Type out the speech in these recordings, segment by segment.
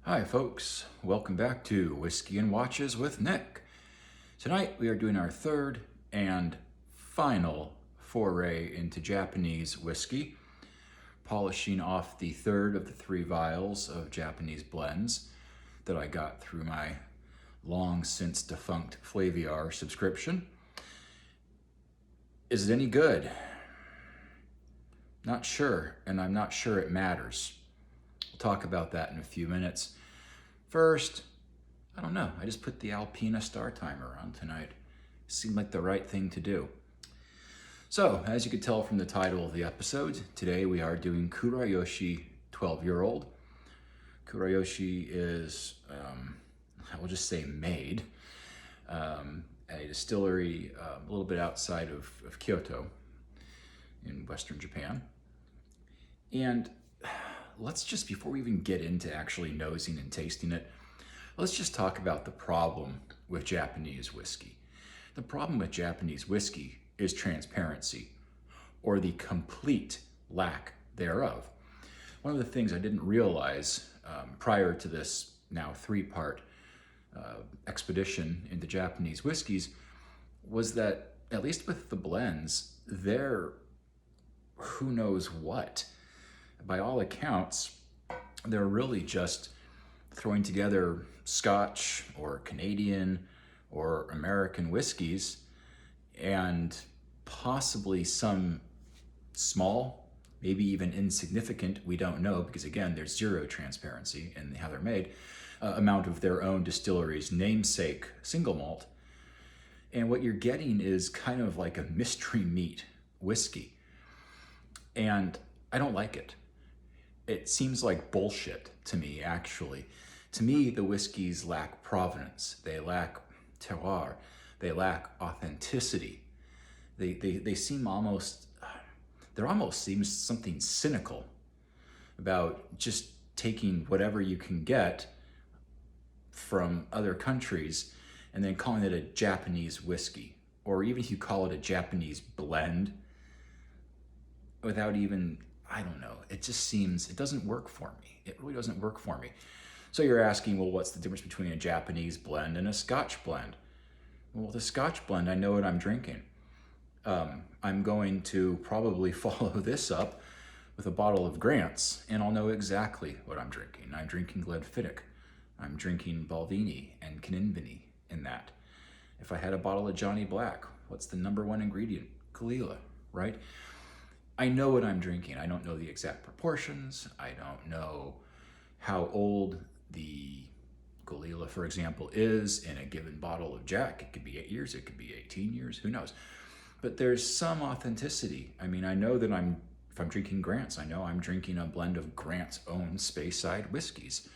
Hi folks, welcome back to Whiskey and Watches with Nick. Tonight we are doing our third and final foray into Japanese whiskey, polishing off the third of the 3 vials of Japanese blends that I got through my long since defunct Flaviar subscription. Is it any good? Not sure, and I'm not sure it matters. We'll talk about that in a few minutes. First, I don't know, I just put the Alpina Star Timer on tonight. Seemed like the right thing to do. So, as you could tell from the title of the episode, today we are doing Kurayoshi 12-year-old. Kurayoshi is, I will just say made, a distillery a little bit outside of Kyoto in Western Japan. And let's just, before we even get into actually nosing and tasting it, let's just talk about the problem with Japanese whiskey. The problem with Japanese whiskey is transparency, or the complete lack thereof. One of the things I didn't realize prior to this now 3-part expedition into Japanese whiskeys was that, at least with the blends, they're who knows what. By all accounts, they're really just throwing together Scotch or Canadian or American whiskeys and possibly some small, maybe even insignificant, we don't know because again, there's zero transparency in how they're made, amount of their own distillery's namesake single malt. And what you're getting is kind of like a mystery meat whiskey. And I don't like it. It seems like bullshit to me, actually. To me, the whiskeys lack provenance. They lack terroir. They lack authenticity. They seem almost, there almost seems something cynical about just taking whatever you can get from other countries and then calling it a Japanese whiskey. Or even if you call it a Japanese blend, without even, I don't know, it just seems, it doesn't work for me. It really doesn't work for me. So you're asking, well, what's the difference between a Japanese blend and a Scotch blend? Well, the Scotch blend, I know what I'm drinking. I'm going to probably follow this up with a bottle of Grant's, and I'll know exactly what I'm drinking. I'm drinking Glenfiddich. I'm drinking Balvenie and Kininvini in that. If I had a bottle of Johnny Black, what's the #1 ingredient? Kalila, right? I know what I'm drinking. I don't know the exact proportions. I don't know how old the Galila, for example, is in a given bottle of Jack. It could be 8 years, it could be 18 years, who knows? But there's some authenticity. I mean, I know that if I'm drinking Grant's, I know I'm drinking a blend of Grant's own Speyside whiskeys.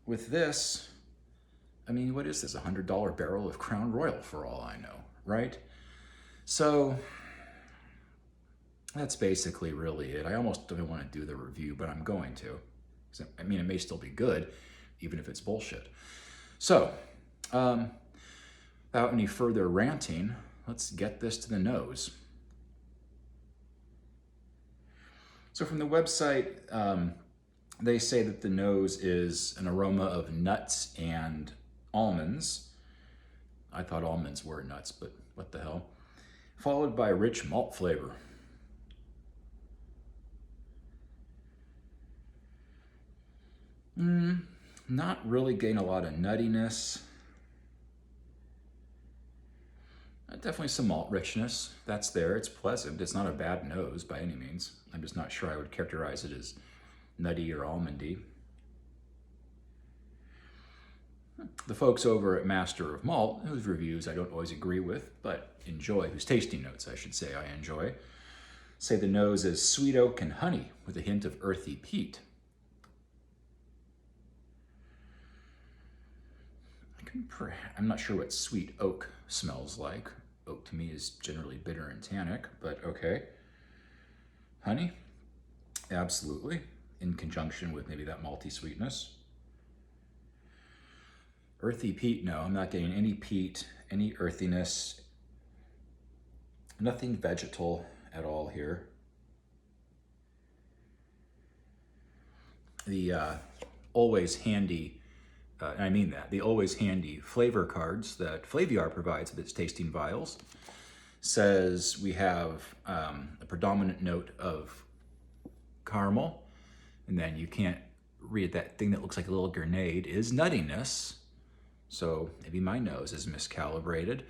With this, I mean, what is this? $100 barrel of Crown Royal for all I know, right? So that's basically really it. I almost don't want to do the review, but I'm going to. I mean, it may still be good, even if it's bullshit. So, without any further ranting, let's get this to the nose. So from the website, they say that the nose is an aroma of nuts and almonds. I thought almonds were nuts, but what the hell. Followed by rich malt flavor. Not really getting a lot of nuttiness. Definitely some malt richness. That's there. It's pleasant. It's not a bad nose by any means. I'm just not sure I would characterize it as nutty or almondy. The folks over at Master of Malt, whose reviews I don't always agree with, but enjoy, whose tasting notes I should say I enjoy, say the nose is sweet oak and honey with a hint of earthy peat. I'm not sure what sweet oak smells like. Oak to me is generally bitter and tannic, but okay. Honey, absolutely, in conjunction with maybe that malty sweetness. Earthy peat, no, I'm not getting any peat, any earthiness, nothing vegetal at all here. The always handy, and I mean that, the always handy flavor cards that Flaviar provides with its tasting vials. Says we have a predominant note of caramel, and then you can't read that thing that looks like a little grenade is nuttiness. So maybe my nose is miscalibrated.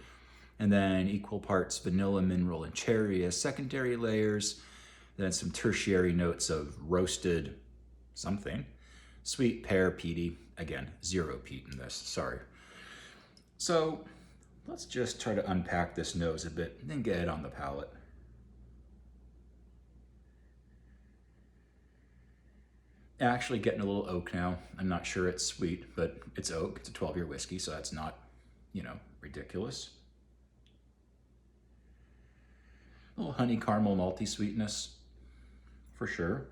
And then equal parts vanilla, mineral, and cherry as secondary layers. Then some tertiary notes of roasted something. Sweet, pear, peaty. Again, 0 peat in this, sorry. So let's just try to unpack this nose a bit and then get it on the palate. Actually getting a little oak now. I'm not sure it's sweet, but it's oak. It's a 12-year whiskey, so that's not, ridiculous. A little honey caramel malty sweetness, for sure.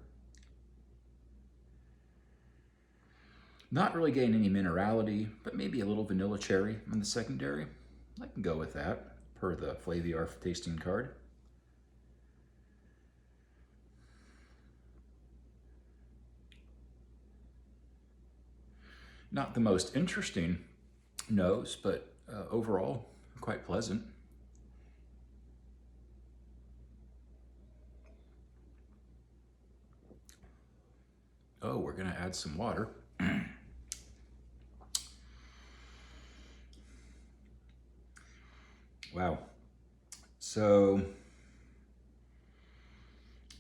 Not really getting any minerality, but maybe a little vanilla cherry on the secondary. I can go with that, per the Flaviar tasting card. Not the most interesting nose, but overall quite pleasant. Oh, we're gonna add some water. Wow. So,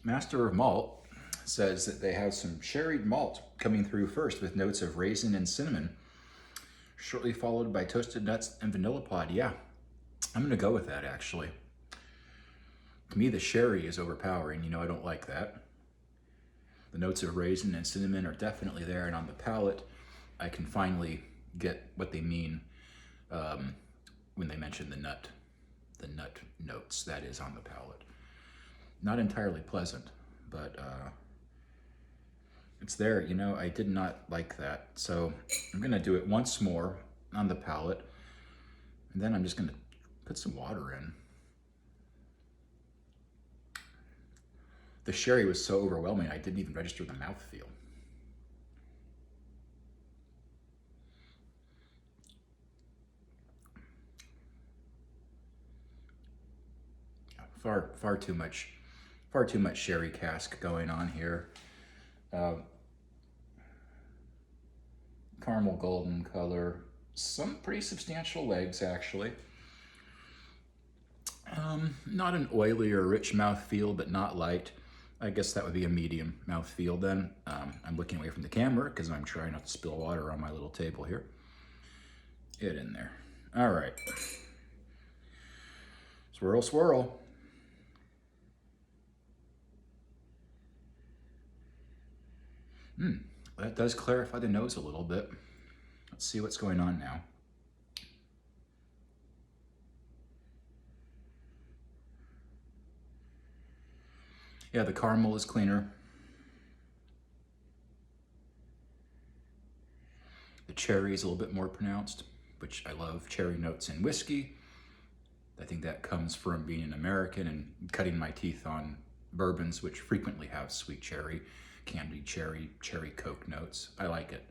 Master of Malt says that they have some sherried malt coming through first with notes of raisin and cinnamon, shortly followed by toasted nuts and vanilla pod. Yeah, I'm gonna go with that actually. To me, the sherry is overpowering. I don't like that. The notes of raisin and cinnamon are definitely there, and on the palate, I can finally get what they mean when they mention the nut notes that is on the palate. Not entirely pleasant, but it's there. I did not like that. So I'm gonna do it once more on the palate, and then I'm just gonna put some water in. The sherry was so overwhelming, I didn't even register the mouthfeel. Far too much sherry cask going on here. Caramel golden color, some pretty substantial legs actually. Not an oily or rich mouthfeel, but not light. I guess that would be a medium mouthfeel then. I'm looking away from the camera because I'm trying not to spill water on my little table here. Get in there. All right. Swirl, swirl. That does clarify the nose a little bit. Let's see what's going on now. Yeah, the caramel is cleaner. The cherry is a little bit more pronounced, which I love cherry notes in whiskey. I think that comes from being an American and cutting my teeth on bourbons, which frequently have sweet cherry, candied cherry, cherry Coke notes. I like it.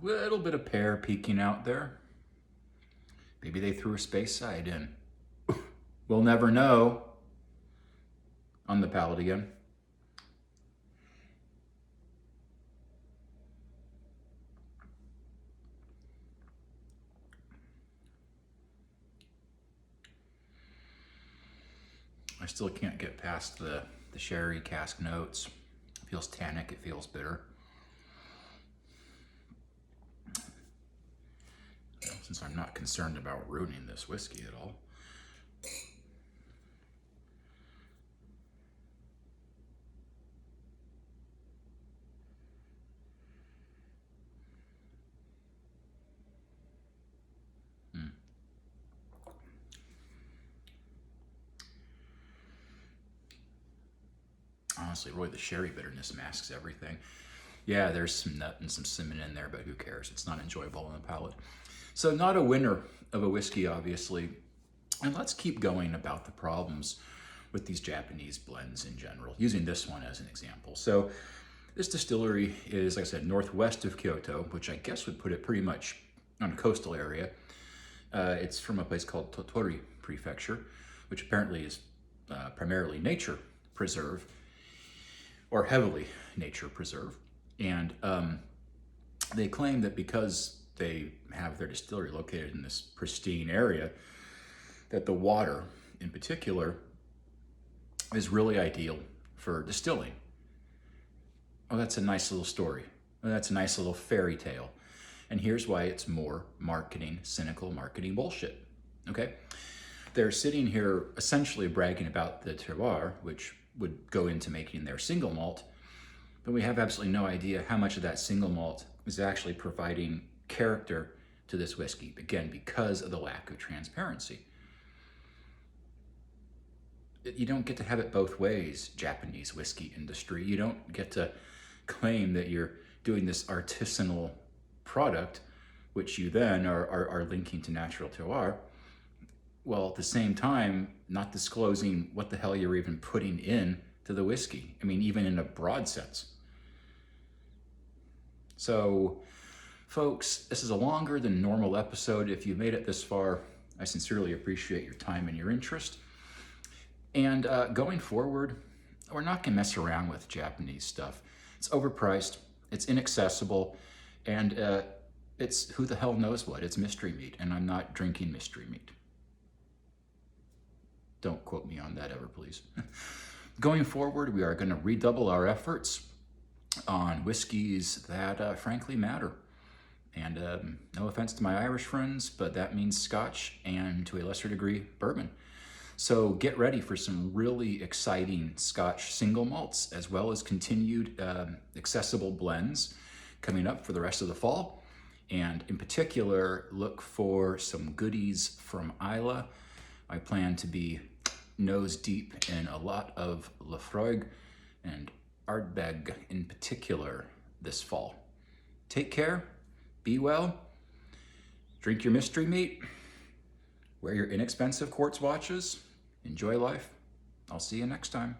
Little bit of pear peeking out there. Maybe they threw a space side in. We'll never know. On the palate again. I still can't get past the sherry cask notes. It feels tannic, it feels bitter. Since I'm not concerned about ruining this whiskey at all. Honestly, Roy, the sherry bitterness masks everything. Yeah, there's some nut and some cinnamon in there, but who cares? It's not enjoyable on the palate. So not a winner of a whiskey, obviously. And let's keep going about the problems with these Japanese blends in general, using this one as an example. So this distillery is, like I said, northwest of Kyoto, which I guess would put it pretty much on a coastal area. It's from a place called Tottori Prefecture, which apparently is primarily nature preserve, or heavily nature preserve. And they claim that because they have their distillery located in this pristine area, that the water in particular is really ideal for distilling. Oh, that's a nice little story. Oh, that's a nice little fairy tale. And here's why it's more marketing, cynical marketing bullshit. Okay? They're sitting here essentially bragging about the terroir, which would go into making their single malt, but we have absolutely no idea how much of that single malt is actually providing character to this whiskey, again, because of the lack of transparency. You don't get to have it both ways, Japanese whiskey industry. You don't get to claim that you're doing this artisanal product, which you then are linking to natural terroir, while at the same time not disclosing what the hell you're even putting in to the whiskey. I mean, even in a broad sense. So, folks, this is a longer than normal episode. If you made it this far, I sincerely appreciate your time and your interest. And going forward, we're not going to mess around with Japanese stuff. It's overpriced, it's inaccessible, and it's who the hell knows what. It's mystery meat, and I'm not drinking mystery meat. Don't quote me on that ever, please. Going forward, we are going to redouble our efforts on whiskeys that frankly matter. And no offense to my Irish friends, but that means Scotch and to a lesser degree, bourbon. So get ready for some really exciting Scotch single malts, as well as continued accessible blends coming up for the rest of the fall. And in particular, look for some goodies from Islay. I plan to be nose deep in a lot of Laphroaig and Ardbeg in particular this fall. Take care, be well, drink your mystery meat, wear your inexpensive quartz watches, enjoy life. I'll see you next time.